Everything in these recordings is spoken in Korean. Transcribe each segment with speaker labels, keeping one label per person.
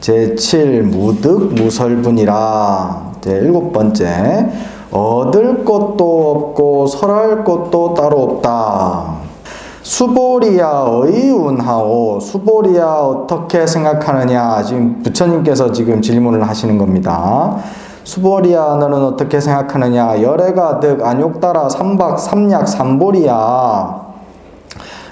Speaker 1: 제7 무득 무설분이라. 제 7번째, 얻을 것도 없고 설할 것도 따로 없다. 수보리야 의운하오. 수보리야 어떻게 생각하느냐. 지금 부처님께서 지금 질문을 하시는 겁니다. 수보리야 너는 어떻게 생각하느냐. 열애가 득 안욕따라 삼박 삼약 삼보리야.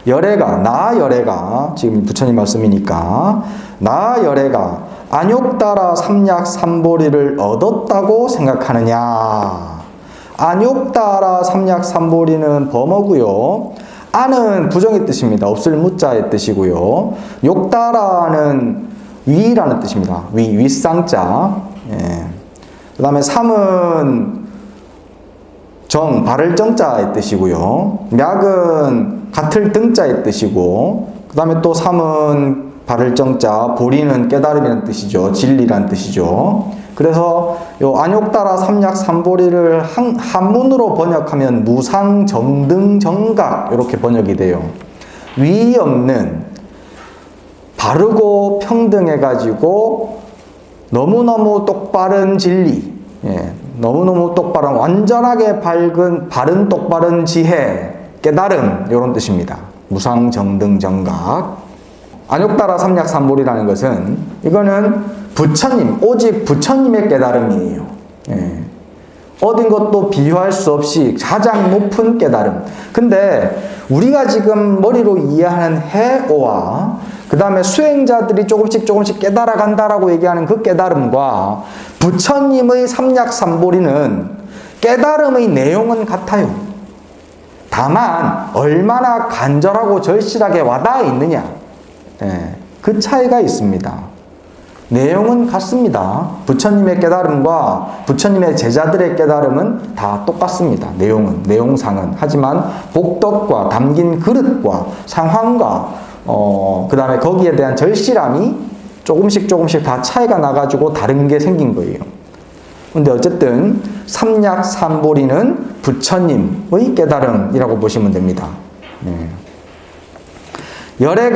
Speaker 1: 열애가, 나 열애가, 지금 부처님 말씀이니까, 나 열애가 안욕따라 삼약 삼보리를 얻었다고 생각하느냐. 안욕따라 삼약 삼보리는 범어고요. 안은 부정의 뜻입니다. 없을 무자의 뜻이고요. 욕따라는 위라는 뜻입니다. 윗상자. 예. 그 다음에 삼은 바를 정자의 뜻이고요. 맥은 같을 등자의 뜻이고, 그 다음에 또 삼은 바를 정자, 보리는 깨달음이라는 뜻이죠. 진리라는 뜻이죠. 그래서 요 안욕따라 삼약 삼보리를 한문으로 번역하면 무상정등정각 이렇게 번역이 돼요. 위 없는, 바르고 평등해가지고 너무너무 똑바른 진리, 예, 너무너무 똑바른, 완전하게 바른 똑바른 지혜, 깨달음, 이런 뜻입니다. 무상정등정각. 안욕따라 삼약 삼보리라는 것은, 이거는 부처님, 오직 부처님의 깨달음이에요. 예. 어딘 것도 비교할 수 없이 가장 높은 깨달음. 근데 우리가 지금 머리로 이해하는 해오와 그 다음에 수행자들이 조금씩 깨달아 간다라고 얘기하는 그 깨달음과 부처님의 삼약 삼보리는 깨달음의 내용은 같아요. 다만 얼마나 간절하고 절실하게 와닿아 있느냐, 예, 그 차이가 있습니다. 내용은 같습니다. 부처님의 깨달음과 부처님의 제자들의 깨달음은 다 똑같습니다. 내용상은. 하지만 복덕과 담긴 그릇과 상황과 그 다음에 거기에 대한 절실함이 조금씩 다 차이가 나가지고 다른 게 생긴 거예요. 근데 어쨌든 삼약 삼보리는 부처님의 깨달음이라고 보시면 됩니다. 열애의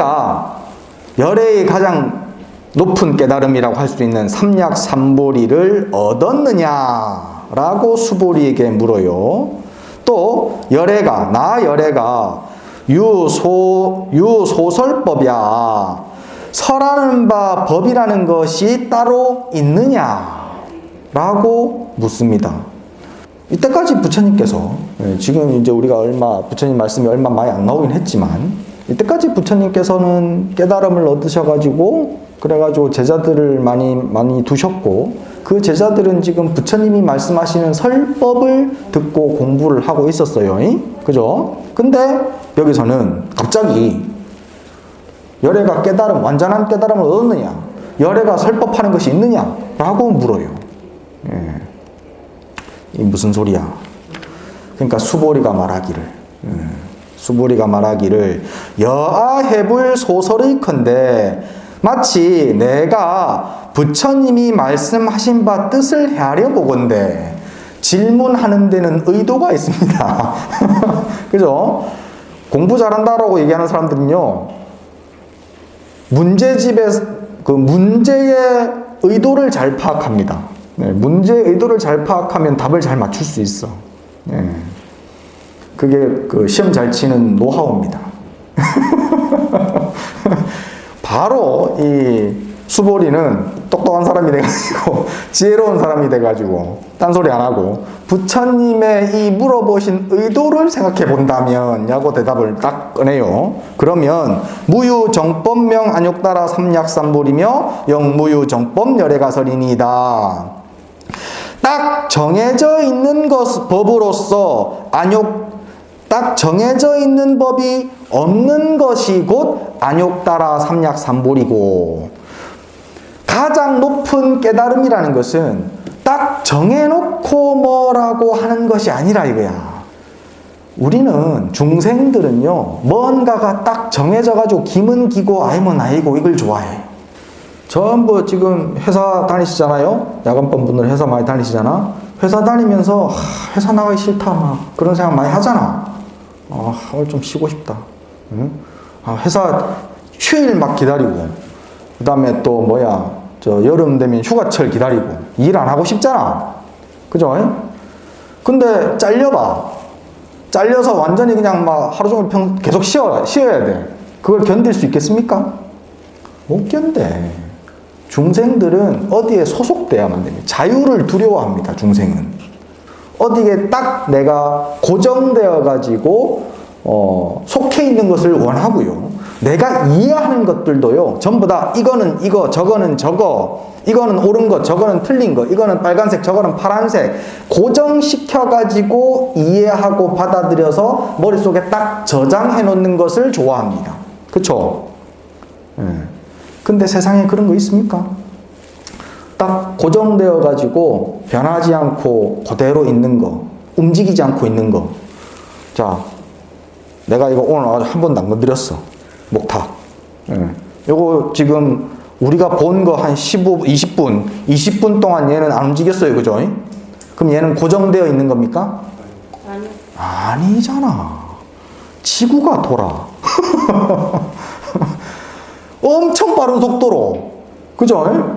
Speaker 1: 가장 높은 깨달음이라고 할 수 있는 삼약 삼보리를 얻었느냐라고 수보리에게 물어요. 또 나 열애가 유소설법이야. 설하는 바 법이라는 것이 따로 있느냐라고 묻습니다. 이때까지 부처님께서, 지금 이제 우리가 부처님 말씀이 얼마 많이 안 나오긴 했지만, 이때까지 부처님께서는 깨달음을 얻으셔가지고 그래가지고 제자들을 많이 두셨고, 그 제자들은 지금 부처님이 말씀하시는 설법을 듣고 공부를 하고 있었어요. 그죠? 근데 여기서는 갑자기 열애가 완전한 깨달음을 얻었느냐, 열애가 설법하는 것이 있느냐 라고 물어요. 이 무슨 소리야? 그러니까 수보리가 말하기를 여아해불 소설의컨대 마치 내가 부처님이 말씀하신 바 뜻을 헤아려 보건대. 질문하는 데는 의도가 있습니다. 그죠? 공부 잘한다라고 얘기하는 사람들은요, 문제의 의도를 잘 파악합니다. 문제의 의도를 잘 파악하면 답을 잘 맞출 수 있어. 그게 시험 잘 치는 노하우입니다. 바로 이 수보리는 똑똑한 사람이 돼가지고 지혜로운 사람이 돼가지고 딴소리 안 하고 부처님의 이 물어보신 의도를 생각해 본다면 야고 대답을 딱 꺼내요. 그러면 무유정법명 안욕따라 삼약삼보리며 영무유정법 열애가설이니이다. 딱 정해져 있는 법으로서 딱 정해져 있는 법이 없는 것이 곧 안욕따라 삼약삼보리고, 가장 높은 깨달음이라는 것은 딱 정해놓고 뭐라고 하는 것이 아니라 이거야. 우리는 중생들은요, 뭔가가 딱 정해져가지고 기면 기고 아니면 아니고 이걸 좋아해. 전부 지금 회사 다니시잖아요. 야간반 분들 회사 많이 다니시잖아. 회사 다니면서 회사 나가기 싫다 막 그런 생각 많이 하잖아. 오늘 좀 쉬고 싶다. 회사 휴일 막 기다리고, 그 다음에 또 여름 되면 휴가철 기다리고 일 안 하고 싶잖아. 그죠? 근데 잘려봐. 잘려서 완전히 그냥 막 하루 종일 계속 쉬어야 돼. 그걸 견딜 수 있겠습니까? 못 견뎌. 중생들은 어디에 소속돼야만 됩니다. 자유를 두려워합니다, 중생은. 어디에 딱 내가 고정되어 가지고 속해 있는 것을 원하고요. 내가 이해하는 것들도요, 전부 다 이거는 이거, 저거는 저거, 이거는 옳은 것, 저거는 틀린 것, 이거는 빨간색, 저거는 파란색, 고정시켜가지고 이해하고 받아들여서 머릿속에 딱 저장해 놓는 것을 좋아합니다. 그쵸? 근데 세상에 그런 거 있습니까? 딱 고정되어가지고 변하지 않고 그대로 있는 거, 움직이지 않고 있는 거. 자, 내가 이거 오늘 아주 한 번도 안 건드렸어. 목탁. 요거 지금 우리가 본 거 한 20분 동안 얘는 안 움직였어요. 그죠? 그럼 얘는 고정되어 있는 겁니까?
Speaker 2: 아니요.
Speaker 1: 아니잖아. 지구가 돌아. 엄청 빠른 속도로. 그죠?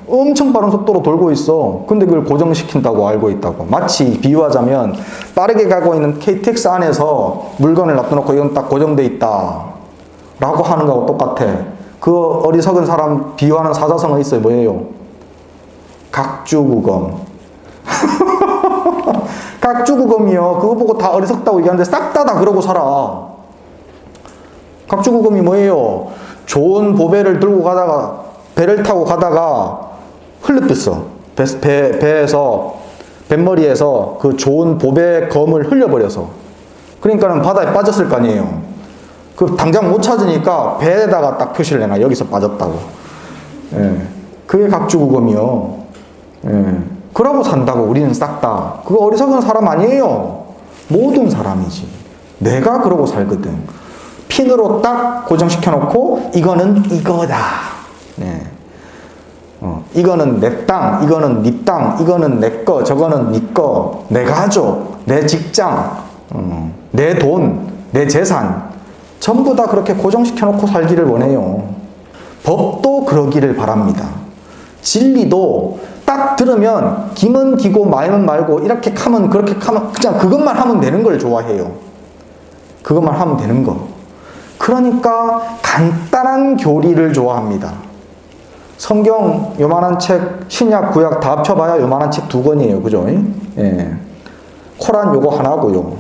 Speaker 1: 엄청 빠른 속도로 돌고 있어. 근데 그걸 고정시킨다고 알고 있다고. 마치 비유하자면 빠르게 가고 있는 KTX 안에서 물건을 놔둬놓고 이건 딱 고정돼 있다 라고 하는 거하고 똑같아. 그 어리석은 사람 비유하는 사자성어 있어요. 뭐예요? 각주구검. 각주구검이요. 그거 보고 다 어리석다고 얘기하는데 싹 다 그러고 살아. 각주구검이 뭐예요? 좋은 보배를 들고 가다가 배를 타고 가다가 흘렸댔어. 배에서 뱃머리에서 그 좋은 보배 검을 흘려버려서. 그러니까는 바다에 빠졌을 거 아니에요. 그 당장 못 찾으니까 배에다가 딱 표시를 해놔. 여기서 빠졌다고. 그게 각주구검이요. 그러고 산다고 우리는 싹 다. 그거 어리석은 사람 아니에요. 모든 사람이지. 내가 그러고 살거든. 핀으로 딱 고정시켜 놓고 이거는 이거다. 이거는 내 땅, 이거는 네 땅, 이거는 내 거, 저거는 네 거, 내 가족, 내 직장, 내 돈, 내 재산 전부 다 그렇게 고정시켜 놓고 살기를 원해요. 법도 그러기를 바랍니다. 진리도 딱 들으면 김은 기고 말은 말고 이렇게 하면 그렇게 하면 그냥 그것만 하면 되는 걸 좋아해요. 그것만 하면 되는 거. 그러니까 간단한 교리를 좋아합니다. 성경 요만한 책, 신약, 구약 다 합쳐봐야 요만한 책 2권이에요. 그죠? 코란 요거 하나고요.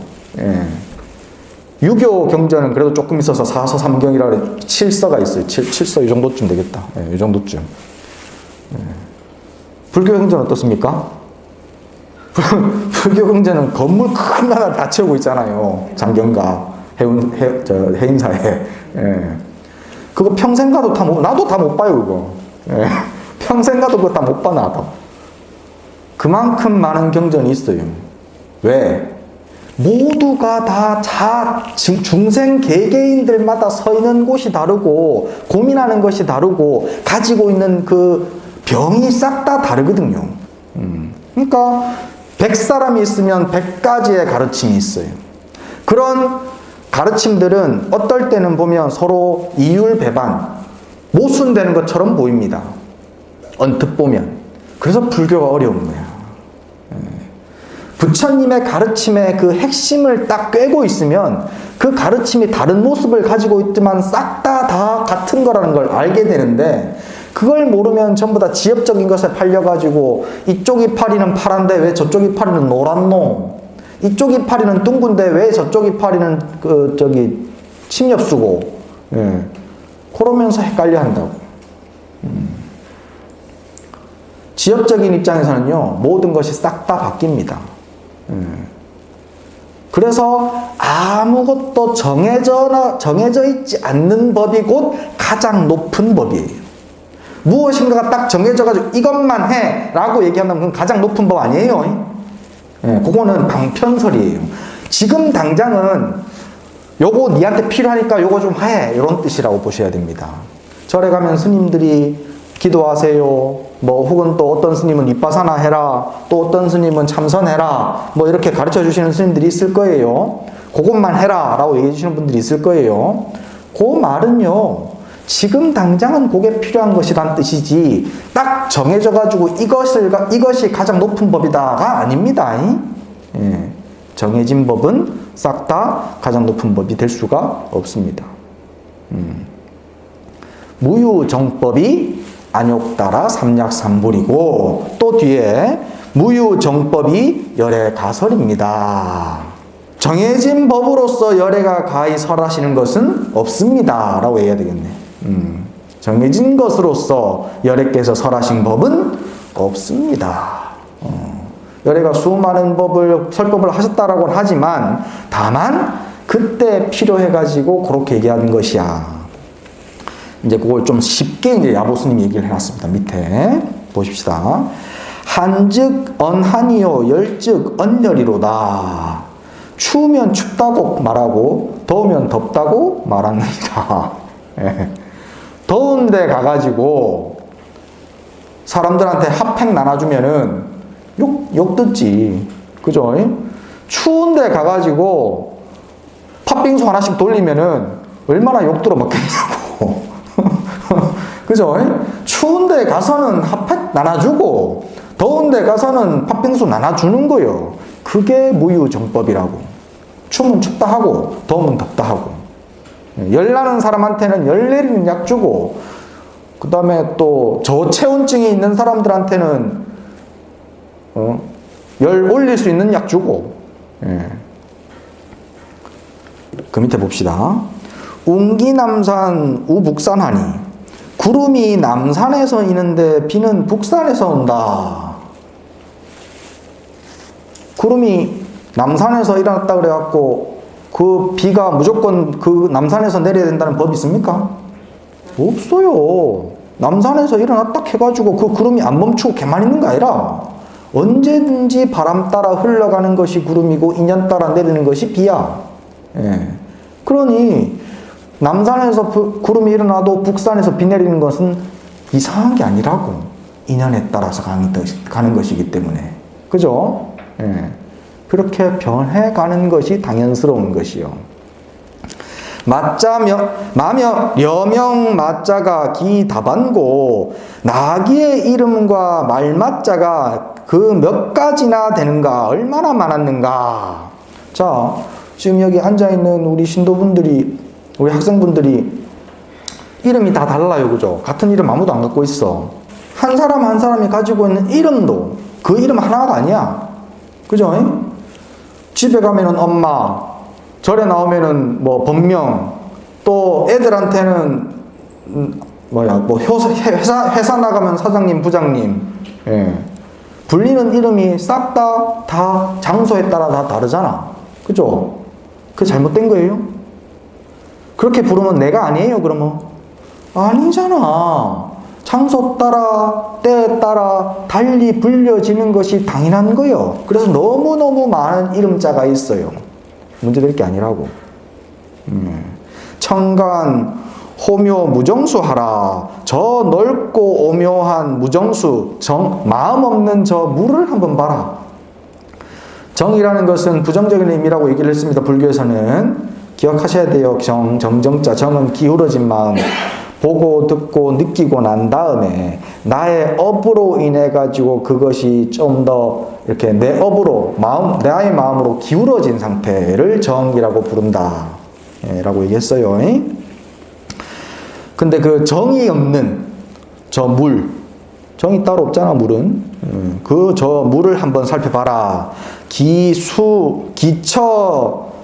Speaker 1: 유교 경전은 그래도 조금 있어서 사서 삼경이라 그래. 7서가 있어요. 7서 이 정도쯤 되겠다. 이 정도쯤. 불교 경전 어떻습니까? 불교 경전은 건물 큰 거 하나 다 채우고 있잖아요. 장경가, 해인사에. 그거 평생 가도 나도 다 못 봐요, 그거. 평생 가도 그거 다 못 봐, 나도. 그만큼 많은 경전이 있어요. 왜? 모두가 다 중생 개개인들마다 서 있는 곳이 다르고, 고민하는 것이 다르고, 가지고 있는 그 병이 싹 다 다르거든요. 그러니까, 100사람이 있으면 100가지의 가르침이 있어요. 그런 가르침들은 어떨 때는 보면 서로 이율배반, 모순되는 것처럼 보입니다. 언뜻 보면. 그래서 불교가 어려운 거야. 부처님의 가르침의 그 핵심을 딱 꿰고 있으면 그 가르침이 다른 모습을 가지고 있지만 싹 다 같은 거라는 걸 알게 되는데, 그걸 모르면 전부 다 지엽적인 것에 팔려가지고 이쪽 이파리는 파란데 왜 저쪽 이파리는 노랗노? 이쪽 이파리는 둥근데 왜 저쪽 이파리는 침엽수고? 그러면서 헷갈려 한다고. 지엽적인 입장에서는요, 모든 것이 싹 다 바뀝니다. 그래서 아무것도 정해져 있지 않는 법이 곧 가장 높은 법이에요. 무엇인가가 딱 정해져가지고 이것만 해! 라고 얘기한다면 그건 가장 높은 법 아니에요. 그거는 방편설이에요. 지금 당장은 요거 니한테 필요하니까 요거 좀 해! 이런 뜻이라고 보셔야 됩니다. 절에 가면 스님들이 기도하세요. 혹은 또 어떤 스님은 윗바사나 해라. 또 어떤 스님은 참선해라. 이렇게 가르쳐 주시는 스님들이 있을 거예요. 그것만 해라. 라고 얘기해 주시는 분들이 있을 거예요. 그 말은요, 지금 당장은 그게 필요한 것이란 뜻이지 딱 정해져가지고 이것이 가장 높은 법이다가 아닙니다. 예. 정해진 법은 싹 다 가장 높은 법이 될 수가 없습니다. 무유정법이 안욕따라 삼약삼불이고 또 뒤에 무유정법이 열애가설입니다. 정해진 법으로서 열애가 가히 설하시는 것은 없습니다 라고 얘기해야 되겠네. 정해진 것으로서 열애께서 설하신 법은 없습니다. 열애가 수많은 설법을 하셨다라고는 하지만 다만 그때 필요해가지고 그렇게 얘기하는 것이야. 이제 그걸 좀 쉽게 이제 야보스님이 얘기를 해놨습니다. 밑에 보십시다. 한즉 언한이요 열즉 언열이로다. 추우면 춥다고 말하고 더우면 덥다고 말합니다. 더운데 가가지고 사람들한테 핫팩 나눠주면은 욕 듣지. 그죠? 추운데 가가지고 팥빙수 하나씩 돌리면은 얼마나 욕 들어먹겠냐고. 그죠? 추운데 가서는 핫팩 나눠주고 더운데 가서는 팥빙수 나눠주는 거요. 그게 무유정법이라고. 추우면 춥다 하고 더우면 덥다 하고 열나는 사람한테는 열 내리는 약 주고 그 다음에 또 저체온증이 있는 사람들한테는 열 올릴 수 있는 약 주고. 그 밑에 봅시다. 웅기남산 우북산하니 구름이 남산에서 이는데 비는 북산에서 온다. 구름이 남산에서 일어났다 그래갖고 그 비가 무조건 그 남산에서 내려야 된다는 법이 있습니까? 없어요. 남산에서 일어났다 해가지고 그 구름이 안 멈추고 개만 있는 거 아니라 언제든지 바람 따라 흘러가는 것이 구름이고 인연 따라 내리는 것이 비야. 그러니 남산에서 구름이 일어나도 북산에서 비 내리는 것은 이상한 게 아니라고. 인연에 따라서 가는 것이기 때문에. 그죠? 그렇게 변해가는 것이 당연스러운 것이요. 마며 여명 마자가 기다반고 나귀의 이름과 말마자가 그 몇 가지나 되는가 얼마나 많았는가. 자, 지금 여기 앉아있는 우리 신도분들이 우리 학생분들이 이름이 다 달라요. 그죠? 같은 이름 아무도 안 갖고 있어. 한 사람 한 사람이 가지고 있는 이름도 그 이름 하나가 아니야. 그죠? 집에 가면은 엄마, 절에 나오면은 뭐 본명, 또 애들한테는 회사 나가면 사장님, 부장님. 불리는 이름이 싹 다 장소에 따라 다 다르잖아. 그죠? 그게 잘못된 거예요? 그렇게 부르면 내가 아니에요, 그러면? 아니잖아. 장소 따라, 때에 따라 달리 불려지는 것이 당연한 거예요. 그래서 너무너무 많은 이름자가 있어요. 문제될 게 아니라고. 청간, 호묘, 무정수 하라. 저 넓고 오묘한 무정수, 마음 없는 저 물을 한번 봐라. 정이라는 것은 부정적인 의미라고 얘기를 했습니다. 불교에서는. 기억하셔야 돼요. 정정자. 정은 기울어진 마음. 보고 듣고 느끼고 난 다음에 나의 업으로 인해 가지고 그것이 좀 더 이렇게 내 업으로 나의 마음으로 기울어진 상태를 정이라고 부른다 라고 얘기했어요. 근데 그 정이 없는 저 물, 정이 따로 없잖아. 물은 그 저 물을 한번 살펴봐라. 기처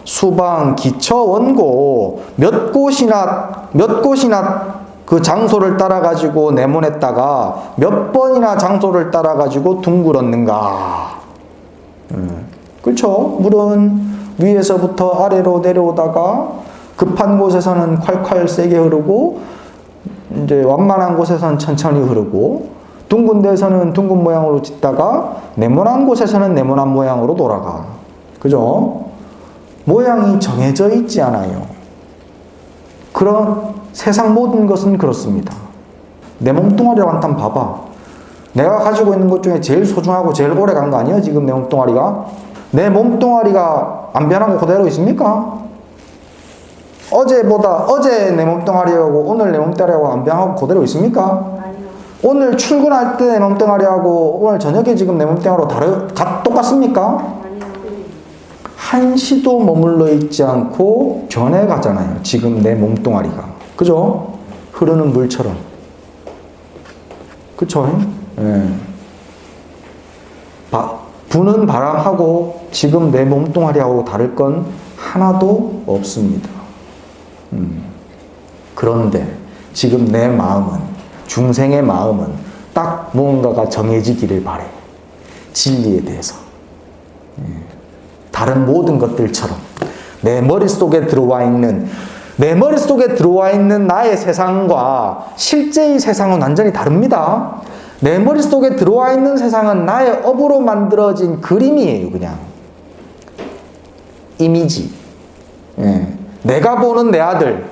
Speaker 1: 수방 기처 원고 몇 곳이나 그 장소를 따라 가지고 내몬했다가 몇 번이나 장소를 따라 가지고 둥글었는가. 그렇죠? 물은 위에서부터 아래로 내려오다가 급한 곳에서는 콸콸 세게 흐르고 이제 완만한 곳에서는 천천히 흐르고 둥근 데서는 둥근 모양으로 짓다가 네모난 곳에서는 네모난 모양으로 돌아가. 그죠? 모양이 정해져 있지 않아요. 그런 세상 모든 것은 그렇습니다. 내 몸뚱아리라고 한번 봐봐. 내가 가지고 있는 것 중에 제일 소중하고 제일 오래 간 거 아니에요? 지금 내 몸뚱아리가? 내 몸뚱아리가 안 변하고 그대로 있습니까? 어제 내 몸뚱아리하고 오늘 내 몸뚱아리하고 안 변하고 그대로 있습니까?
Speaker 2: 아니요.
Speaker 1: 오늘 출근할 때 내 몸뚱아리하고 오늘 저녁에 지금 내 몸뚱아리하고 똑같습니까?
Speaker 2: 아니요.
Speaker 1: 한시도 머물러 있지 않고 변해가잖아요. 지금 내 몸뚱아리가. 그죠? 흐르는 물처럼. 그쵸? 예. 부는 바람하고 지금 내 몸뚱아리하고 다를 건 하나도 없습니다. 그런데 지금 내 마음은, 중생의 마음은 딱 무언가가 정해지기를 바래. 진리에 대해서. 다른 모든 것들처럼 내 머릿속에 들어와 있는 나의 세상과 실제의 세상은 완전히 다릅니다. 내 머릿속에 들어와 있는 세상은 나의 업으로 만들어진 그림이에요. 그냥 이미지. 예. 내가 보는 내 아들,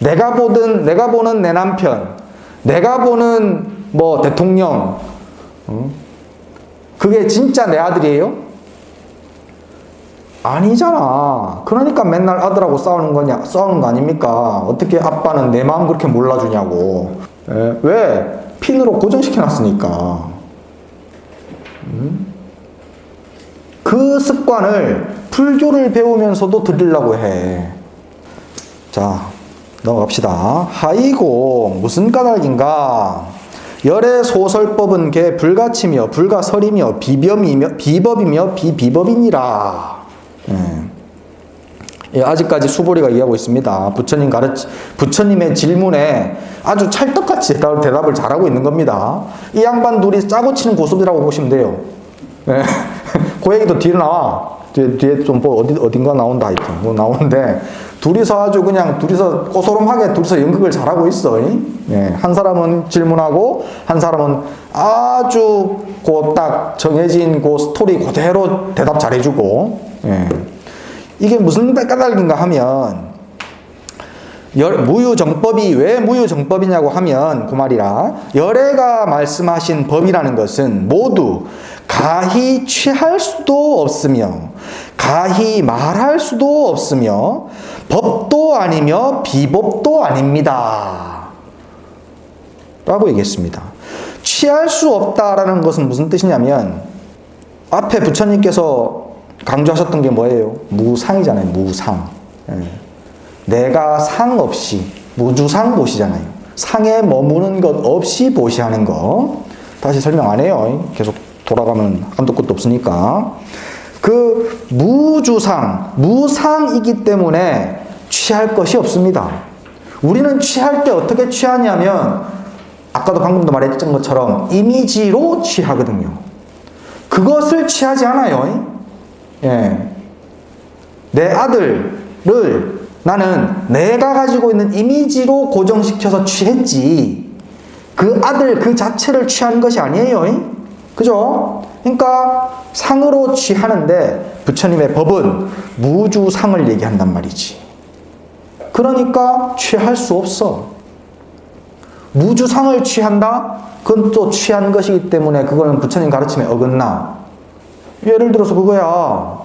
Speaker 1: 내가 보는 내 남편, 내가 보는 뭐 대통령, 그게 진짜 내 아들이에요? 아니잖아. 그러니까 맨날 아들하고 싸우는 거 아닙니까? 어떻게 아빠는 내 마음 그렇게 몰라주냐고. 예? 왜? 핀으로 고정시켜놨으니까. 그 습관을 불교를 배우면서도 들이려고 해. 자, 넘어갑시다. 하이고 무슨 까닭인가? 열의 소설법은 개 불가치며 불가설이며 비법이며 비비법이니라. 예, 아직까지 수보리가 이해하고 있습니다. 부처님의 질문에 아주 찰떡같이 대답을 잘하고 있는 겁니다. 이 양반 둘이 짜고 치는 고수들이라고 보시면 돼요. 예. 그 얘기도 뒤에 나와. 뒤에 좀 어딘가 나온다 하여튼. 뭐 나오는데, 둘이서 꼬소름하게 연극을 잘하고 있어. 예. 한 사람은 질문하고, 한 사람은 아주 딱 정해진 그 스토리 그대로 대답 잘해주고, 예. 이게 무슨 까닭인가 하면, 무유정법이 왜 무유정법이냐고 하면 그 말이라, 열애가 말씀하신 법이라는 것은 모두 가히 취할 수도 없으며 가히 말할 수도 없으며 법도 아니며 비법도 아닙니다 라고 얘기했습니다. 취할 수 없다라는 것은 무슨 뜻이냐면, 앞에 부처님께서 강조하셨던 게 뭐예요? 무상이잖아요. 무상. 예. 내가 상 없이 무주상 보시잖아요. 상에 머무는 것 없이 보시하는 거. 다시 설명 안 해요. 계속 돌아가면 한도 끝도 없으니까. 그 무상이기 때문에 취할 것이 없습니다. 우리는 취할 때 어떻게 취하냐면, 아까도 방금도 말했던 것처럼 이미지로 취하거든요. 그것을 취하지 않아요. 예. 내 아들을 나는 내가 가지고 있는 이미지로 고정시켜서 취했지, 그 아들 그 자체를 취하는 것이 아니에요. 그죠? 그러니까 상으로 취하는데 부처님의 법은 무주상을 얘기한단 말이지. 그러니까 취할 수 없어. 무주상을 취한다? 그건 또 취한 것이기 때문에 그거는 부처님 가르침에 어긋나. 예를 들어서 그거야.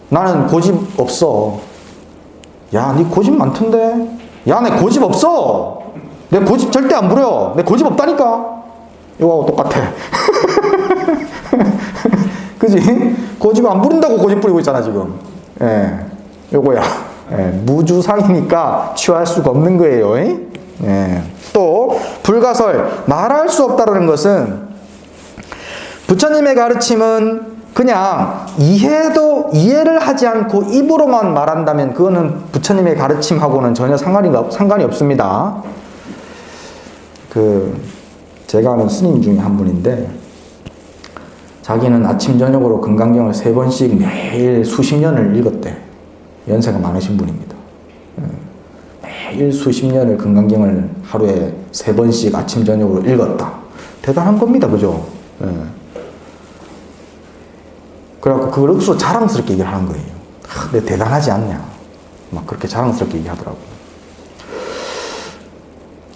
Speaker 1: 나는 고집 없어. 야, 네 고집 많던데? 야, 내 고집 없어. 내 고집 절대 안 부려. 내 고집 없다니까. 이거하고 똑같아. 그지? 고집 안 부린다고 고집 부리고 있잖아, 지금. 예. 요거야. 예. 무주상이니까 취할 수가 없는 거예요. 예. 또, 불가설. 말할 수 없다라는 것은, 부처님의 가르침은 그냥 이해를 하지 않고 입으로만 말한다면 그거는 부처님의 가르침하고는 전혀 상관이 없습니다. 제가 아는 스님 중에 한 분인데, 자기는 아침 저녁으로 금강경을 3번씩 매일 수십 년을 읽었대. 연세가 많으신 분입니다. 매일 수십 년을 금강경을 하루에 3번씩 아침 저녁으로 읽었다. 대단한 겁니다. 그죠? 그래갖고 그걸 억수로 자랑스럽게 얘기를 하는 거예요. 내 대단하지 않냐. 막 그렇게 자랑스럽게 얘기하더라고.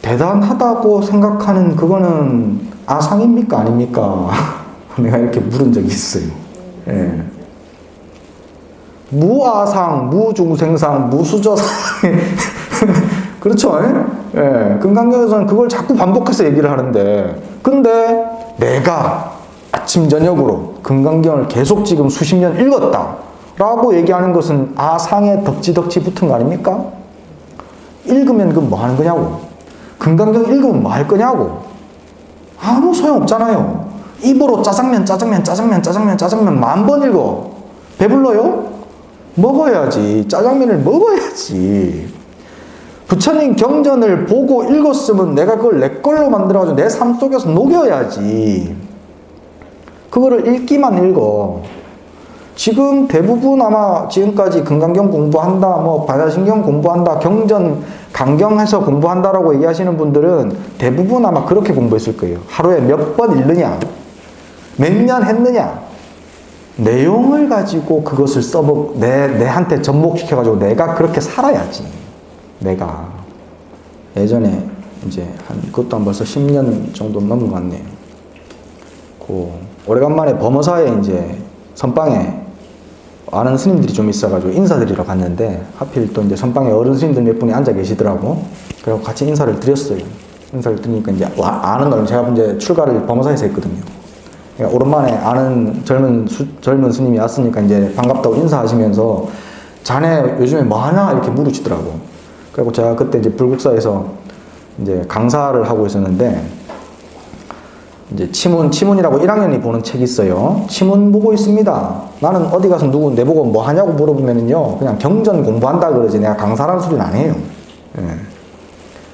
Speaker 1: 대단하다고 생각하는 그거는 아상입니까? 아닙니까? 내가 이렇게 물은 적이 있어요. 예. 무아상, 무중생상, 무수저상. 그렇죠? 예. 금강경에서는 그걸 자꾸 반복해서 얘기를 하는데, 근데 내가 아침, 저녁으로 금강경을 계속 지금 수십 년 읽었다. 라고 얘기하는 것은 아상에 덕지덕지 붙은 거 아닙니까? 읽으면 그 뭐 하는 거냐고. 금강경 읽으면 뭐 할 거냐고. 아무 소용 없잖아요. 입으로 짜장면 10,000번 읽어. 배불러요? 먹어야지. 짜장면을 먹어야지. 부처님 경전을 보고 읽었으면 내가 그걸 내 걸로 만들어가지고 내 삶 속에서 녹여야지. 그거를 읽기만 읽어. 지금 대부분 아마 지금까지 금강경 공부한다, 뭐 반야신경 공부한다, 경전 강경해서 공부한다라고 얘기하시는 분들은 대부분 아마 그렇게 공부했을 거예요. 하루에 몇 번 읽느냐, 몇 년 했느냐, 내용을 가지고 그것을 내한테 접목시켜가지고 내가 그렇게 살아야지. 내가 예전에 이제 그것도 한 벌써 10년 정도 넘은 것 같네요. 오래간만에 범어사에 이제 선방에 아는 스님들이 좀 있어가지고 인사드리러 갔는데 하필 또 이제 선방에 어른 스님들 몇 분이 앉아 계시더라고. 그래서 같이 인사를 드렸어요. 인사를 드리니까 이제 아는 어른, 제가 이제 출가를 범어사에서 했거든요. 그러니까 오랜만에 아는 젊은 스님이 왔으니까 이제 반갑다고 인사하시면서 자네 요즘에 뭐 하나 이렇게 물으시더라고. 그리고 제가 그때 이제 불국사에서 이제 강사를 하고 있었는데 이제 치문이라고 1학년이 보는 책이 있어요. 치문 보고 있습니다. 나는 어디 가서 누구 내보고 뭐 하냐고 물어보면은요, 그냥 경전 공부한다 그러지 내가 강사라는 소리는 안 해요. 예.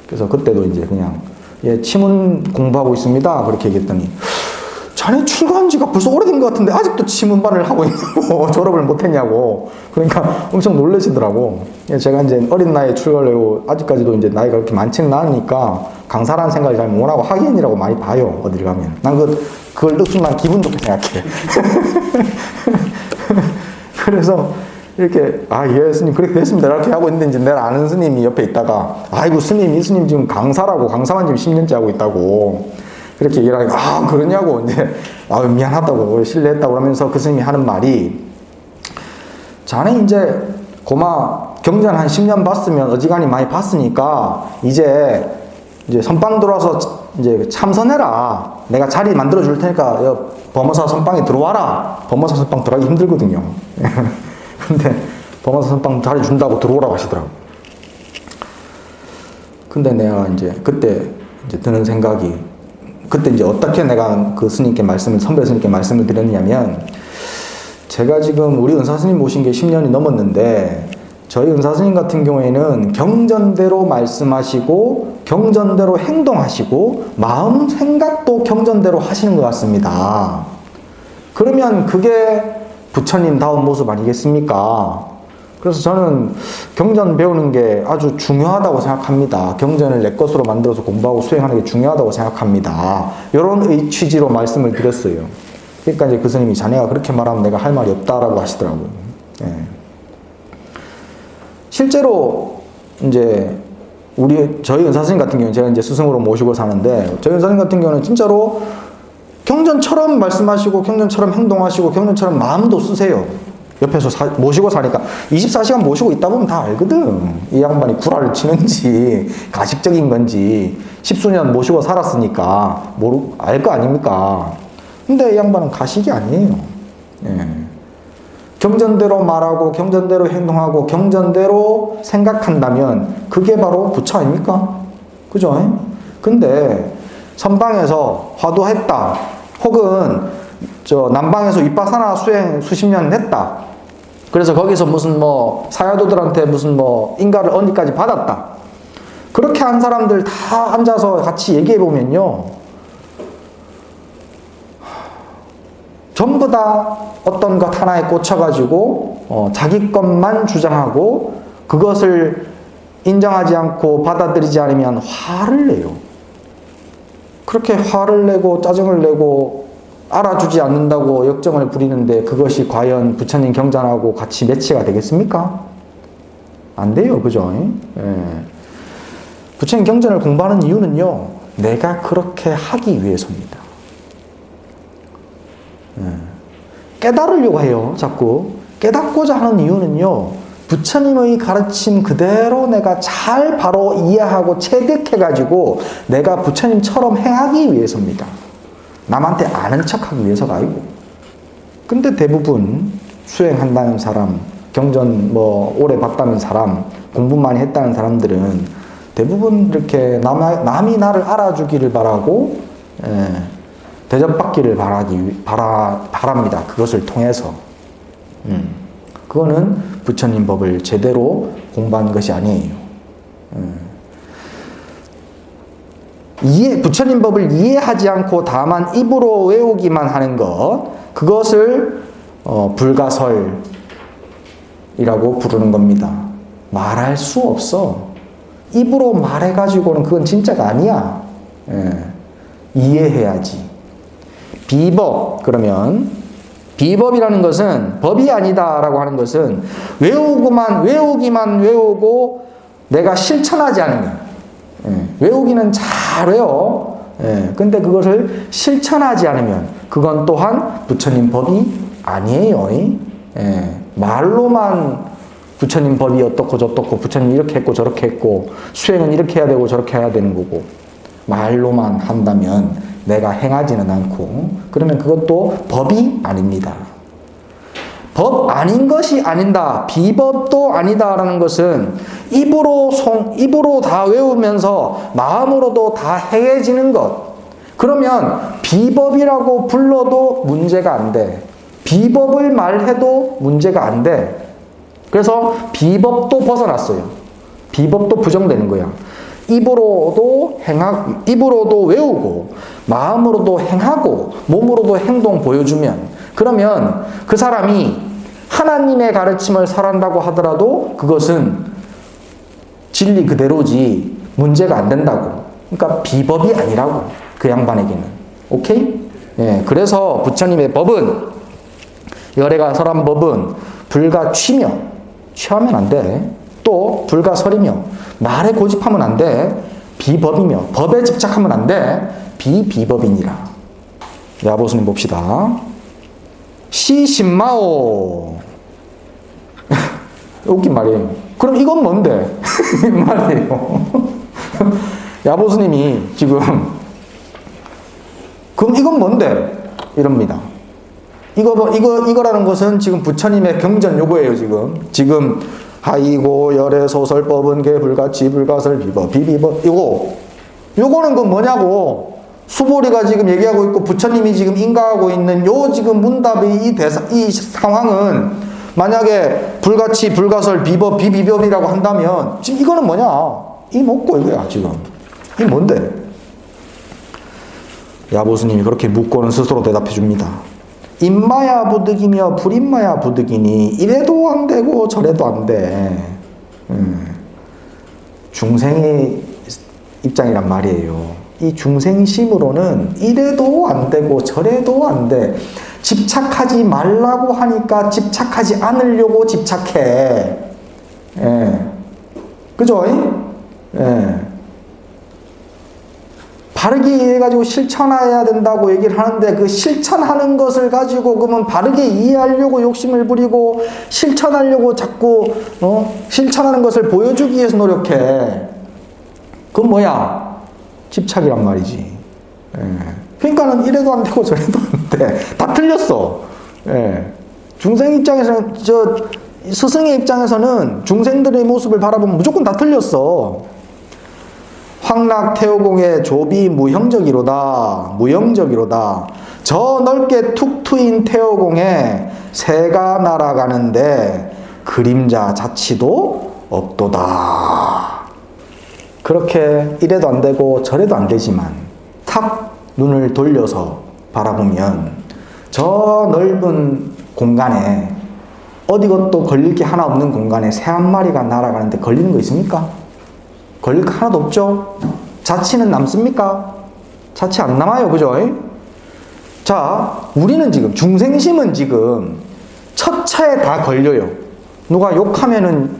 Speaker 1: 그래서 그때도 이제 그냥 예, 치문 공부하고 있습니다. 그렇게 얘기했더니 자네 출가한 지가 벌써 오래된 것 같은데 아직도 치문반을 하고 있냐고 졸업을 못했냐고. 그러니까 엄청 놀라시더라고. 제가 이제 어린 나이에 출가를 하고 아직까지도 이제 나이가 그렇게 많지는 않으니까 강사라는 생각을 잘 못하고 학인이라고 많이 봐요. 어딜 가면. 난 그걸 듣으면 기분 좋게 생각해. 그래서 이렇게 예 스님 그렇게 됐습니다 이렇게 하고 있는데 이제 내가 아는 스님이 옆에 있다가 아이고 스님 이 스님 지금 강사만 지금 10년째 하고 있다고 그렇게 얘기를 하니까 그러냐고 이제 미안하다고 실례했다고 하면서 그 스님이 하는 말이 자네 이제 고마 경전 한 10년 봤으면 어지간히 많이 봤으니까 이제 선방 들어와서 이제 참선해라. 내가 자리 만들어 줄 테니까 범어사 선방에 들어와라. 범어사 선방 들어가기 힘들거든요. 근데 범어사 선방 자리 준다고 들어오라고 하시더라고. 근데 내가 이제 그때 이제 드는 생각이 그때 이제 어떻게 내가 그 스님께 선배 스님께 말씀을 드렸냐면 제가 지금 우리 은사 스님 모신 게 10년이 넘었는데 저희 은사 스님 같은 경우에는 경전대로 말씀하시고 경전대로 행동하시고 마음 생각도 경전대로 하시는 것 같습니다. 그러면 그게 부처님다운 모습 아니겠습니까? 그래서 저는 경전 배우는 게 아주 중요하다고 생각합니다. 경전을 내 것으로 만들어서 공부하고 수행하는 게 중요하다고 생각합니다. 이런 취지로 말씀을 드렸어요. 그러니까 이제 그 스님이 자네가 그렇게 말하면 내가 할 말이 없다라고 하시더라고요. 예. 실제로 이제 저희 은사스님 같은 경우는 제가 이제 스승으로 모시고 사는데 저희 은사스님 같은 경우는 진짜로 경전처럼 말씀하시고 경전처럼 행동하시고 경전처럼 마음도 쓰세요. 옆에서 모시고 사니까 24시간 모시고 있다 보면 다 알거든. 이 양반이 구라를 치는지 가식적인 건지 10수년 모시고 살았으니까 알 거 아닙니까? 근데 이 양반은 가식이 아니에요. 예. 경전대로 말하고 경전대로 행동하고 경전대로 생각한다면 그게 바로 부처 아닙니까? 그죠? 근데 선방에서 화두했다 혹은 남방에서 윗바사나 수행 수십 년 했다. 그래서 거기서 무슨 사야도들한테 무슨 인가를 어디까지 받았다. 그렇게 한 사람들 다 앉아서 같이 얘기해 보면요. 전부 다 어떤 것 하나에 꽂혀가지고 자기 것만 주장하고 그것을 인정하지 않고 받아들이지 않으면 화를 내요. 그렇게 화를 내고 짜증을 내고 알아주지 않는다고 역정을 부리는데 그것이 과연 부처님 경전하고 같이 매치가 되겠습니까? 안 돼요. 그죠? 예. 부처님 경전을 공부하는 이유는요. 내가 그렇게 하기 위해서입니다. 예. 깨달으려고 해요. 자꾸. 깨닫고자 하는 이유는요, 부처님의 가르침 그대로 내가 잘 바로 이해하고 체득해가지고 내가 부처님처럼 행하기 위해서입니다. 남한테 아는 척하기 위해서가 아니고. 근데 대부분 수행한다는 사람, 경전 오래 봤다는 사람, 공부 많이 했다는 사람들은 대부분 이렇게 남이 나를 알아주기를 바라고, 대접받기를 바랍니다. 그것을 통해서. 그거는 부처님 법을 제대로 공부한 것이 아니에요. 부처님 법을 이해하지 않고 다만 입으로 외우기만 하는 것, 그것을 불가설이라고 부르는 겁니다. 말할 수 없어. 입으로 말해가지고는 그건 진짜가 아니야. 이해해야지. 비법, 그러면 비법이라는 것은 법이 아니다라고 하는 것은 외우기만 외우고 내가 실천하지 않으면, 외우기는 잘 외워. 근데 그것을 실천하지 않으면 그건 또한 부처님 법이 아니에요. 말로만 부처님 법이 어떻고 저떻고 부처님 이렇게 했고 저렇게 했고 수행은 이렇게 해야 되고 저렇게 해야 되는 거고 말로만 한다면 내가 행하지는 않고 그러면 그것도 법이 아닙니다. 법 아닌 것이 아니다. 비법도 아니다라는 것은 입으로 다 외우면서 마음으로도 다 행해지는 것. 그러면 비법이라고 불러도 문제가 안 돼. 비법을 말해도 문제가 안 돼. 그래서 비법도 벗어났어요. 비법도 부정되는 거야. 입으로도 외우고, 마음으로도 행하고, 몸으로도 행동 보여주면, 그러면 그 사람이 하나님의 가르침을 설한다고 하더라도 그것은 진리 그대로지 문제가 안 된다고. 그러니까 비법이 아니라고. 그 양반에게는. 오케이? 그래서 부처님의 법은, 열애가 설한 법은 불가취며, 취하면 안 돼. 또 불가설이며, 말에 고집하면 안 돼. 비법이며, 법에 집착하면 안 돼. 비비법이니라. 야보스님 봅시다. 시신마오. 웃긴 말이에요. 그럼 이건 뭔데? 이 말이에요. 야보스님이 지금, 그럼 이건 뭔데? 이럽니다. 이거라는 것은 지금 부처님의 경전 요구예요, 지금. 하이고, 열애, 소설법은 개, 불가치, 불가설, 비법, 비비법, 요거는 그 뭐냐고. 수보리가 지금 얘기하고 있고, 부처님이 지금 인가하고 있는 지금 문답의 이 상황은, 만약에 불가치, 불가설, 비법, 비비법이라고 한다면, 지금 이거는 뭐냐? 이 먹고 이거야, 지금. 이 뭔데? 야보스님이 그렇게 묻고는 스스로 대답해 줍니다. 인마야 부득이며 불인마야 부득이니 이래도 안 되고 저래도 안 돼. 중생의 입장이란 말이에요. 이 중생심으로는 이래도 안 되고 저래도 안 돼. 집착하지 말라고 하니까 집착하지 않으려고 집착해. 그죠? 바르게 이해해가지고 실천해야 된다고 얘기를 하는데 그 실천하는 것을 가지고 그러면 바르게 이해하려고 욕심을 부리고 실천하려고 자꾸 실천하는 것을 보여주기 위해서 노력해. 그건 뭐야? 집착이란 말이지. 그러니까는 이래도 안 되고 저래도 안 돼. 다 틀렸어. 중생 입장에서는 스승의 입장에서는 중생들의 모습을 바라보면 무조건 다 틀렸어. 황락태오공의 조비 무형적이로다. 저 넓게 툭 트인 태오공에 새가 날아가는데 그림자 자치도 없도다. 그렇게 이래도 안 되고 저래도 안 되지만 탁 눈을 돌려서 바라보면 저 넓은 공간에 어디 것도 걸릴 게 하나 없는 공간에 새 한 마리가 날아가는데 걸리는 거 있습니까? 걸릴 거 하나도 없죠? 자치는 남습니까? 자치 안 남아요. 그죠? 자, 우리는 지금, 중생심은 지금 첫 차에 다 걸려요. 누가 욕하면은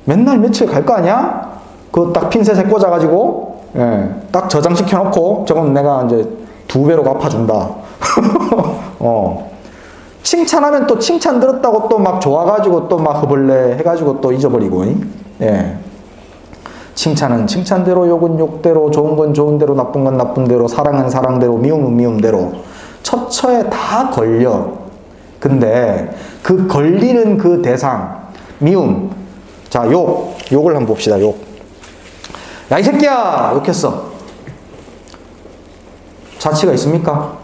Speaker 1: 맨날 며칠 갈 거 아니야? 그거 딱 핀셋에 꽂아가지고, 딱 저장시켜놓고, 저건 내가 이제 2배로 갚아준다. 칭찬하면 또 칭찬 들었다고 또 막 좋아가지고 또 막 허벌레 해가지고 또 잊어버리고, 예. 칭찬은 칭찬대로, 욕은 욕대로, 좋은 건 좋은대로, 나쁜 건 나쁜대로, 사랑은 사랑대로, 미움은 미움대로 처처에 다 걸려. 근데 그 걸리는 그 대상, 미움, 자, 욕을 한번 봅시다. 욕. 야, 이 새끼야! 욕했어. 자치가 있습니까?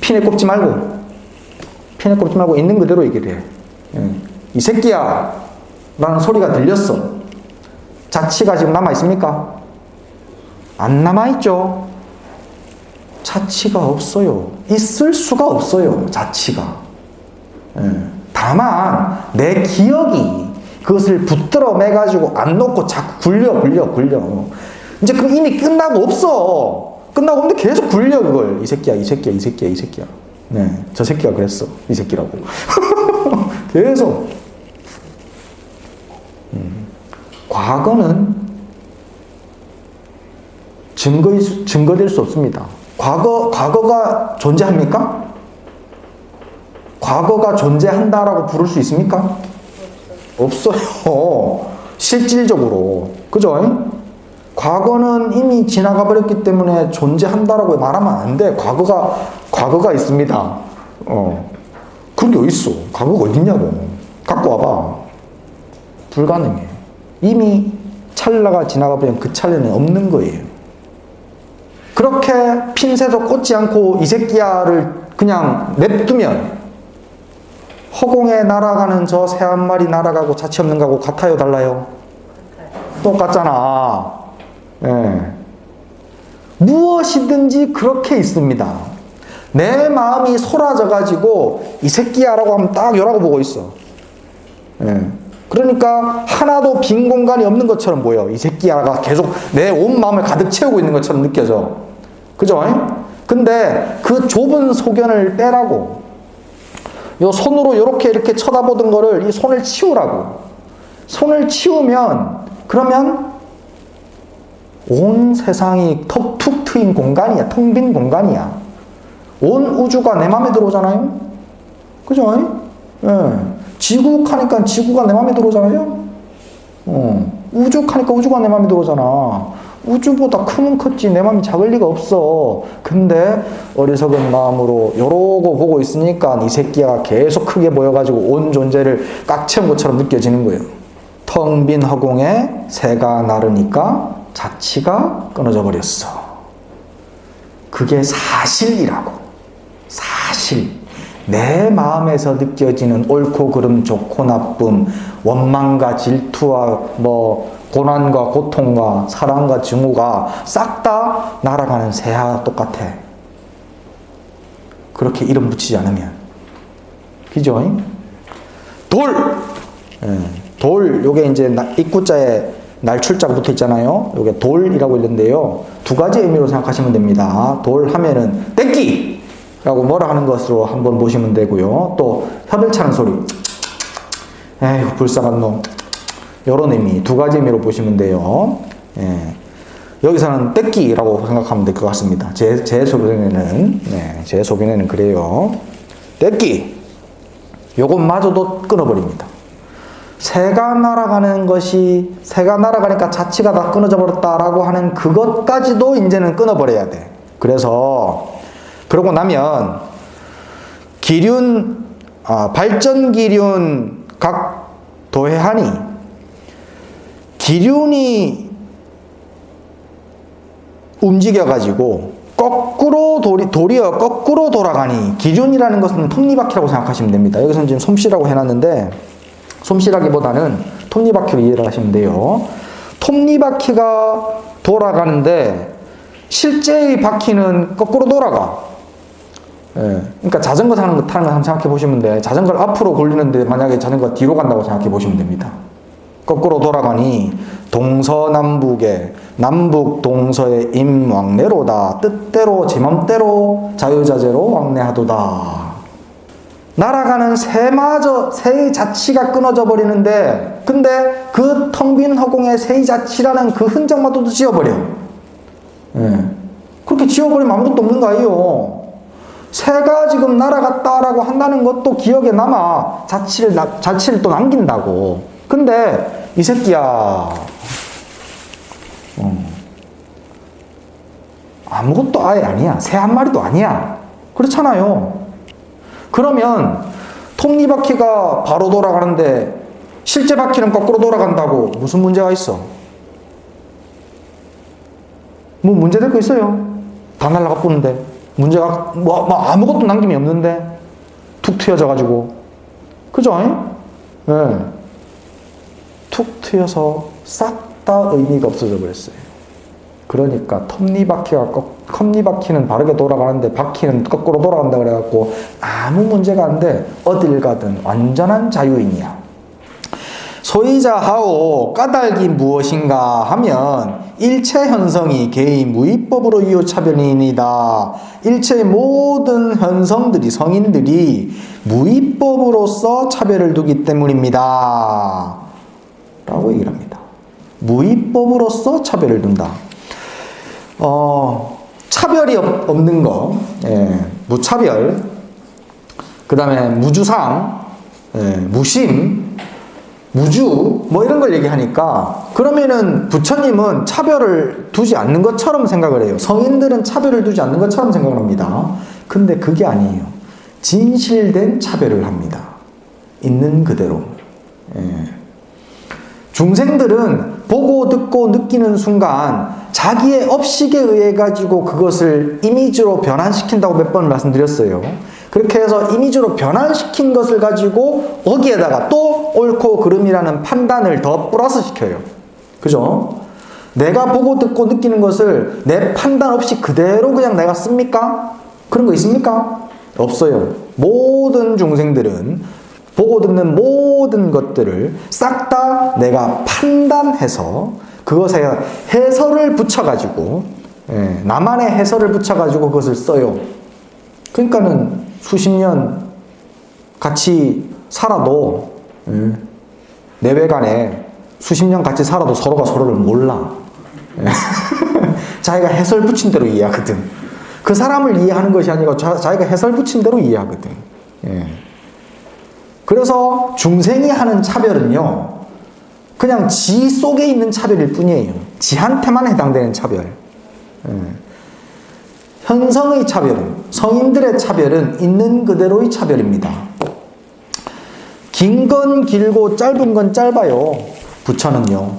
Speaker 1: 피내 꼽지 말고 있는 그대로 얘기를 해. 예. 이 새끼야! 라는 소리가 들렸어. 자치가 지금 남아있습니까? 안 남아있죠. 자치가 없어요. 있을 수가 없어요. 자치가. 예. 다만 내 기억이 그것을 붙들어 매가지고 안 놓고 자꾸 굴려. 이제 그 이미 끝나고 없어. 끝나고 없는데 계속 굴려 그걸. 이 새끼야. 네, 저 새끼가 그랬어. 이 새끼라고. 계속. 과거는 증거될 수 없습니다. 과거가 존재합니까? 과거가 존재한다라고 부를 수 있습니까? 없어요. 실질적으로. 그죠? 과거는 이미 지나가 버렸기 때문에 존재한다라고 말하면 안 돼. 과거가 있습니다. 그런 게 어딨어? 과거가 어딨냐고. 갖고 와봐. 불가능해. 이미 찰나가 지나가 버린 그 찰나는 없는 거예요. 그렇게 핀새도 꽂지 않고 이 새끼야를 그냥 냅두면 허공에 날아가는 저 새 한 마리 날아가고 자치 없는 거하고 같아요, 달라요? 똑같잖아. 예. 무엇이든지 그렇게 있습니다. 내 마음이 소라져가지고 이 새끼야라고 하면 딱 요라고 보고 있어. 예. 그러니까 하나도 빈 공간이 없는 것처럼 보여. 이 새끼야가 계속 내 온 마음을 가득 채우고 있는 것처럼 느껴져. 그죠? 근데 그 좁은 소견을 빼라고. 요 손으로 이렇게 쳐다보던 거를 이 손을 치우라고. 손을 치우면 그러면 온 세상이 툭 트인 공간이야. 텅 빈 공간이야. 온 우주가 내 맘에 들어오잖아요. 그죠? 예. 지구하니까 지구가 내 맘에 들어오잖아요. 우주하니까 우주가 내 맘에 들어오잖아. 우주보다 크면 컸지 내 맘이 작을 리가 없어. 근데 어리석은 마음으로 요러고 보고 있으니까 이 새끼가 계속 크게 보여가지고 온 존재를 꽉 채운 것처럼 느껴지는 거예요. 텅 빈 허공에 새가 나르니까 자치가 끊어져 버렸어. 그게 사실이라고. 사실. 내 마음에서 느껴지는 옳고 그름, 좋고 나쁨, 원망과 질투와 고난과 고통과 사랑과 증오가 싹 다 날아가는 새와 똑같아. 그렇게 이름 붙이지 않으면. 그죠? 돌! 돌, 요게 이제 입구자에 날출자가 붙어 있잖아요. 요게 돌이라고 있는데요. 두 가지 의미로 생각하시면 됩니다. 돌 하면은 떼끼! 라고 뭐라 하는 것으로 한번 보시면 되고요. 또 혀들 차는 소리. 에휴, 불쌍한 놈. 요런 의미, 두 가지 의미로 보시면 돼요. 예. 여기서는 떼끼라고 생각하면 될 것 같습니다. 제 소견에는 그래요. 떼끼. 요것마저도 끊어버립니다. 새가 날아가니까 자치가 다 끊어져 버렸다라고 하는 그것까지도 이제는 끊어버려야 돼. 그러고 나면 발전 기륜 각 도해하니 기륜이 움직여가지고 도리어 거꾸로 돌아가니 기륜이라는 것은 톱니바퀴라고 생각하시면 됩니다. 여기서는 지금 솜씨라고 해놨는데 솜씨라기보다는 톱니바퀴로 이해를 하시면 돼요. 톱니바퀴가 돌아가는데 실제의 바퀴는 거꾸로 돌아가. 예. 그러니까 자전거 타는 거 한번 생각해 보시면 돼. 자전거를 앞으로 굴리는데 만약에 자전거가 뒤로 간다고 생각해 보시면 됩니다. 거꾸로 돌아가니 동서남북에 남북 동서의 임왕래로다. 뜻대로 제 맘대로 자유자재로 왕래하도다. 날아가는 새의 자치가 끊어져 버리는데 근데 그 텅 빈 허공에 새의 자치라는 그 흔적마저도 지워버려. 예. 그렇게 지워버리면 아무것도 없는 거 아니에요. 새가 지금 날아갔다라고 한다는 것도 기억에 남아. 자취를 또 남긴다고. 근데 이 새끼야 아무것도 아예 아니야. 새 한 마리도 아니야. 그렇잖아요. 그러면 톱니바퀴가 바로 돌아가는데 실제 바퀴는 거꾸로 돌아간다고 무슨 문제가 있어? 뭐 문제될 거 있어요? 다 날아가 뿌는데 문제가 뭐 아무것도 남김이 없는데 툭 트여져 가지고, 그죠? 네. 툭 트여서 싹 다 의미가 없어져 버렸어요. 그러니까 톱니바퀴는 바르게 돌아가는데 바퀴는 거꾸로 돌아간다 그래갖고 아무 문제가 안 돼. 어딜 가든 완전한 자유인이야. 소이자하오 까닭이 무엇인가 하면 일체 현성이 개의 무위법으로 이유차별이니다. 일체의 모든 현성들이, 성인들이 무위법으로서 차별을 두기 때문입니다. 라고 얘기를 합니다. 무위법으로서 차별을 둔다. 차별이 없는 거, 무차별, 그 다음에 무주상, 무심, 무주, 뭐 이런 걸 얘기하니까, 그러면은 부처님은 차별을 두지 않는 것처럼 생각을 해요. 성인들은 차별을 두지 않는 것처럼 생각을 합니다. 근데 그게 아니에요. 진실된 차별을 합니다. 있는 그대로. 중생들은 보고 듣고 느끼는 순간 자기의 업식에 의해 가지고 그것을 이미지로 변환시킨다고 몇 번 말씀드렸어요. 그렇게 해서 이미지로 변환시킨 것을 가지고 거기에다가 또 옳고 그름이라는 판단을 더 플러스 시켜요. 그죠? 내가 보고 듣고 느끼는 것을 내 판단 없이 그대로 그냥 내가 씁니까? 그런 거 있습니까? 없어요. 모든 중생들은 보고 듣는 모든 것들을 싹 다 내가 판단해서 그것에 해설을 붙여가지고, 나만의 해설을 붙여가지고 그것을 써요. 그러니까는 수십 년 같이 살아도, 내외간에 수십 년 같이 살아도 서로가 서로를 몰라. 자기가 해설 붙인 대로 이해하거든. 그 사람을 이해하는 것이 아니고 자기가 해설 붙인 대로 이해하거든. 그래서 중생이 하는 차별은요, 그냥 지 속에 있는 차별일 뿐이에요. 지한테만 해당되는 차별. 현성의 차별은, 성인들의 차별은 있는 그대로의 차별입니다. 긴 건 길고 짧은 건 짧아요. 부처는요.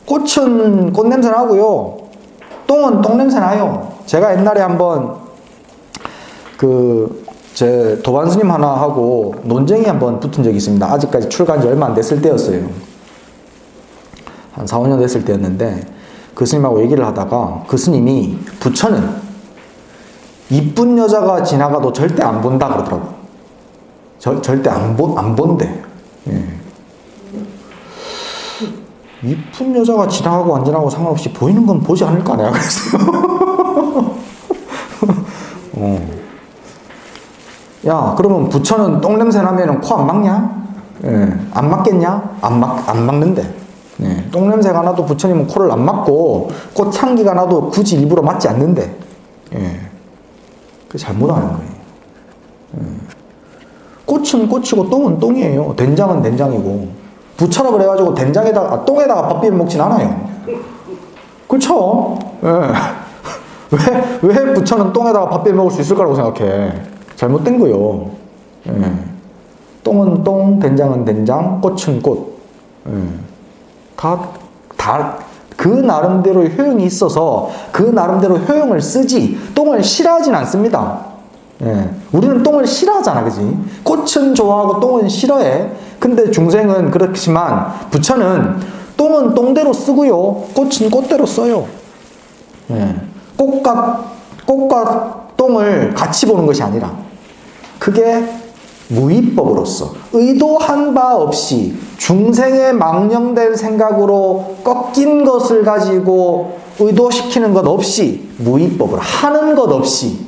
Speaker 1: 꽃은 꽃냄새 나고요. 똥은 똥냄새 나요. 제가 옛날에 한번 제 도반 스님 하나하고 논쟁이 한번 붙은 적이 있습니다. 아직까지 출가한 지 얼마 안 됐을 때였어요. 한 4, 5년 됐을 때였는데, 그 스님하고 얘기를 하다가 그 스님이 부처는 이쁜 여자가 지나가도 절대 안 본다 그러더라고. 절대 안 본대. 이쁜 여자가 지나가고 안 지나가고 상관없이 보이는 건 보지 않을까 내가 그랬어요. 야, 그러면 부처는 똥냄새 나면은 코 안 막냐? 안 막겠냐? 안 막는데. 똥냄새가 나도 부처님은 코를 안 막고, 꽃향기가 나도 굳이 일부러 맡지 않는데. 그게 잘못하는 거예요. 꽃은 꽃이고 똥은 똥이에요. 된장은 된장이고. 부처라 그래가지고 똥에다가 밥 비벼 먹진 않아요. 그렇죠? 왜 부처는 똥에다가 밥 비벼 먹을 수 있을 거라고 생각해? 잘못된 거요. 똥은 똥, 된장은 된장, 꽃은 꽃. 그 나름대로 효용이 있어서 그 나름대로 효용을 쓰지, 똥을 싫어하진 않습니다. 우리는 똥을 싫어하잖아, 그지? 꽃은 좋아하고 똥은 싫어해. 근데 중생은 그렇지만 부처는 똥은 똥대로 쓰고요, 꽃은 꽃대로 써요. 꽃과 똥을 같이 보는 것이 아니라, 그게 무위법으로서 의도한 바 없이 중생의 망령된 생각으로 꺾인 것을 가지고 의도시키는 것 없이, 무위법으로 하는 것 없이,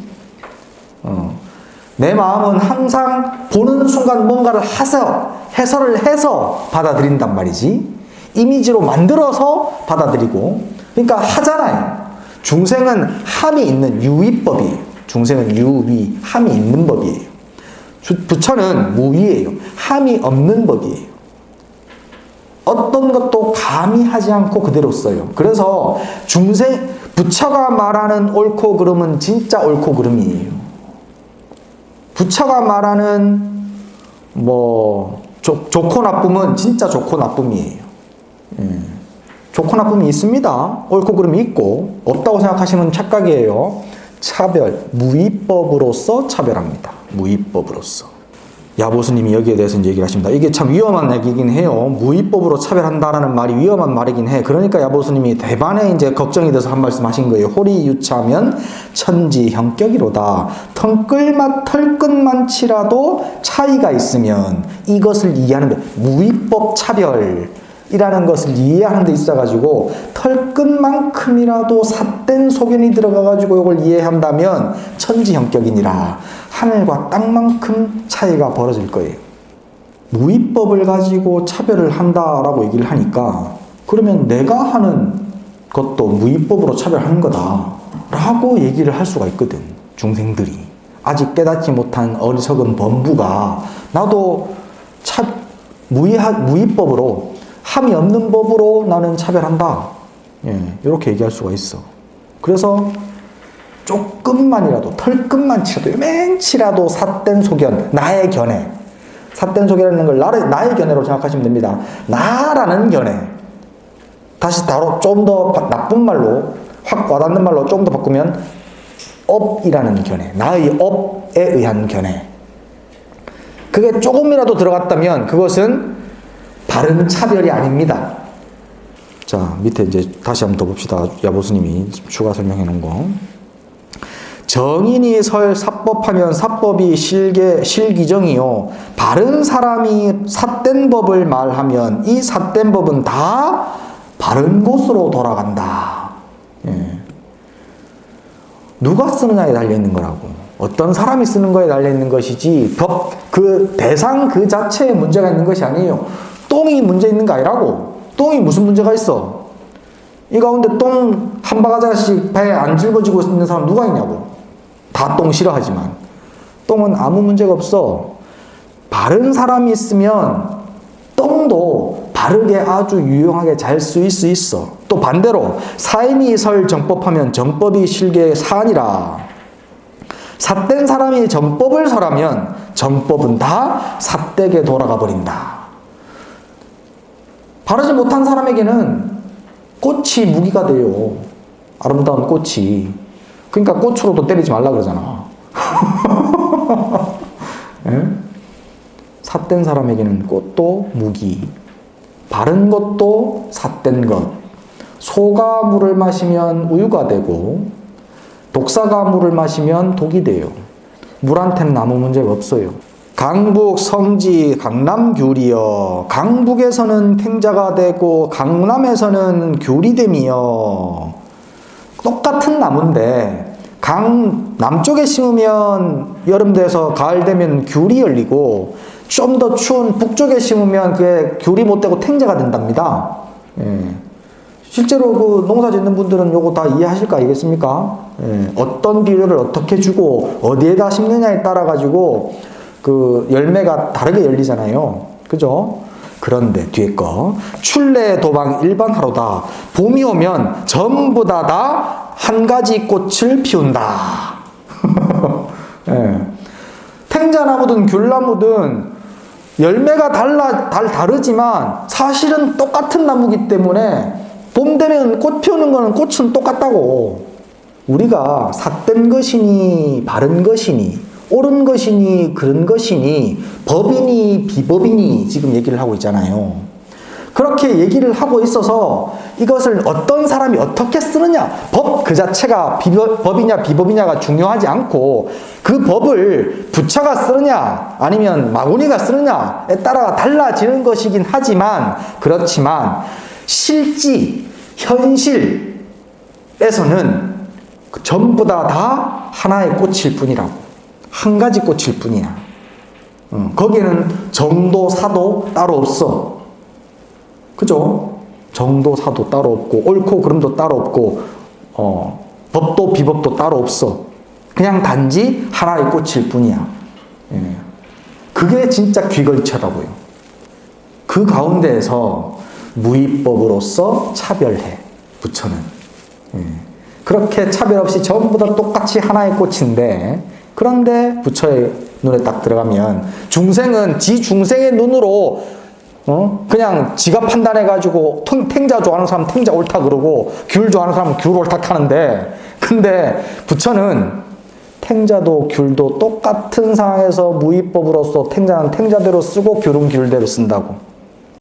Speaker 1: 내 마음은 항상 보는 순간 뭔가를 해설을 해서 받아들인단 말이지, 이미지로 만들어서 받아들이고. 그러니까 하잖아요. 중생은 함이 있는 유위법이에요. 중생은 유위, 함이 있는 법이에요. 부처는 무위예요. 함이 없는 법이에요. 어떤 것도 감히 하지 않고 그대로 써요. 그래서 부처가 말하는 옳고 그름은 진짜 옳고 그름이에요. 부처가 말하는 좋고 나쁨은 진짜 좋고 나쁨이에요. 예. 좋고 나쁨이 있습니다. 옳고 그름이 있고, 없다고 생각하시면 착각이에요. 무위법으로서 차별합니다. 무위법으로서. 야보스님이 여기에 대해서 이제 얘기를 하십니다. 이게 참 위험한 얘기긴 해요. 무위법으로 차별한다라는 말이 위험한 말이긴 해. 그러니까 야보스님이 대반에 이제 걱정이 돼서 한 말씀 하신 거예요. 호리유차하면 천지형격이로다. 털끝만 치라도 차이가 있으면 이것을 이해하는 거예요. 무위법 차별이라는 것을 이해하는 데 있어가지고 털끝만큼이라도 삿된 소견이 들어가가지고 이걸 이해한다면 천지형격이니라. 하늘과 땅만큼 차이가 벌어질 거예요. 무위법을 가지고 차별을 한다라고 얘기를 하니까 그러면 내가 하는 것도 무위법으로 차별하는 거다 라고 얘기를 할 수가 있거든. 중생들이 아직 깨닫지 못한 어리석은 범부가 나도 무위법으로 함이 없는 법으로 나는 차별한다. 이렇게 얘기할 수가 있어. 그래서 조금만이라도 털끝만 치라도 요맨치라도 삿된 소견, 나의 견해, 삿된 소견이라는 걸 나의 견해로 생각하시면 됩니다. 나라는 견해, 다시 좀 더 나쁜 말로, 확 와닿는 말로 좀 더 바꾸면 업이라는 견해, 나의 업에 의한 견해, 그게 조금이라도 들어갔다면 그것은 바른 차별이 아닙니다. 자, 밑에 이제 다시 한번 더 봅시다. 야보스님이 추가 설명해 놓은 거. 정인이 설 사법하면 사법이 실기정이요. 바른 사람이 삿된 법을 말하면 이 삿된 법은 다 바른 곳으로 돌아간다. 누가 쓰느냐에 달려있는 거라고. 어떤 사람이 쓰는 거에 달려있는 것이지 그 대상 그 자체에 문제가 있는 것이 아니에요. 똥이 문제 있는 거 아니라고. 똥이 무슨 문제가 있어? 이 가운데 똥 한 바가지씩 배에 안 짊어지고 있는 사람 누가 있냐고. 다 똥 싫어하지만 똥은 아무 문제가 없어. 바른 사람이 있으면 똥도 바르게 아주 유용하게 잘 쓰일 수 있어. 또 반대로 사인이 설 정법하면 정법이 실게 사니라. 삿된 사람이 정법을 설하면 정법은 다 삿되게 돌아가 버린다. 바르지 못한 사람에게는 꽃이 무기가 돼요. 아름다운 꽃이. 그러니까 꽃으로도 때리지 말라 그러잖아. 예? 삿된 사람에게는 꽃도 무기, 바른 것도 삿된 것. 소가 물을 마시면 우유가 되고 독사가 물을 마시면 독이 돼요. 물한테는 아무 문제가 없어요. 강북, 성지, 강남, 귤이여. 강북에서는 탱자가 되고 강남에서는 귤이 됨이여. 똑같은 나무인데 남쪽에 심으면 여름 돼서 가을 되면 귤이 열리고 좀 더 추운 북쪽에 심으면 그게 귤이 못 되고 탱자가 된답니다. 실제로 그 농사 짓는 분들은 요거 다 이해하실 거 아니겠습니까? 어떤 비료를 어떻게 주고 어디에다 심느냐에 따라 가지고 그 열매가 다르게 열리잖아요. 그죠? 그런데 뒤에 거 출래 도방 일반하로다. 봄이 오면 전부 다 한 가지 꽃을 피운다. 탱자나무든 귤나무든 열매가 다르지만 사실은 똑같은 나무기 때문에 봄 되면 꽃 피우는 거는 꽃은 똑같다고. 우리가 삿된 것이니 바른 것이니 옳은 것이니 그른 것이니 법이니 비법이니 지금 얘기를 하고 있잖아요. 그렇게 얘기를 하고 있어서 이것을 어떤 사람이 어떻게 쓰느냐, 법 그 자체가 법이냐 비법이냐가 중요하지 않고 그 법을 부처가 쓰느냐 아니면 마구니가 쓰느냐에 따라 달라지는 것이긴 하지만 그렇지만 실지 현실에서는 전부 다 하나의 꽃일 뿐이라고. 한 가지 꽃일 뿐이야. 거기에는 정도 사도 따로 없어. 그죠? 정도 사도 따로 없고 옳고 그름도 따로 없고 법도 비법도 따로 없어. 그냥 단지 하나의 꽃일 뿐이야. 예. 그게 진짜 귀걸이처라고요. 그 가운데에서 무위법으로서 차별해, 부처는. 예. 그렇게 차별 없이 전부 다 똑같이 하나의 꽃인데, 그런데 부처의 눈에 딱 들어가면 중생은 지 중생의 눈으로 그냥 지가 판단해가지고 탱자 좋아하는 사람 탱자 옳다 그러고 귤 좋아하는 사람은 귤 옳다 하는데, 근데 부처는 탱자도 귤도 똑같은 상황에서 무위법으로서 탱자는 탱자대로 쓰고 귤은 귤대로 쓴다고.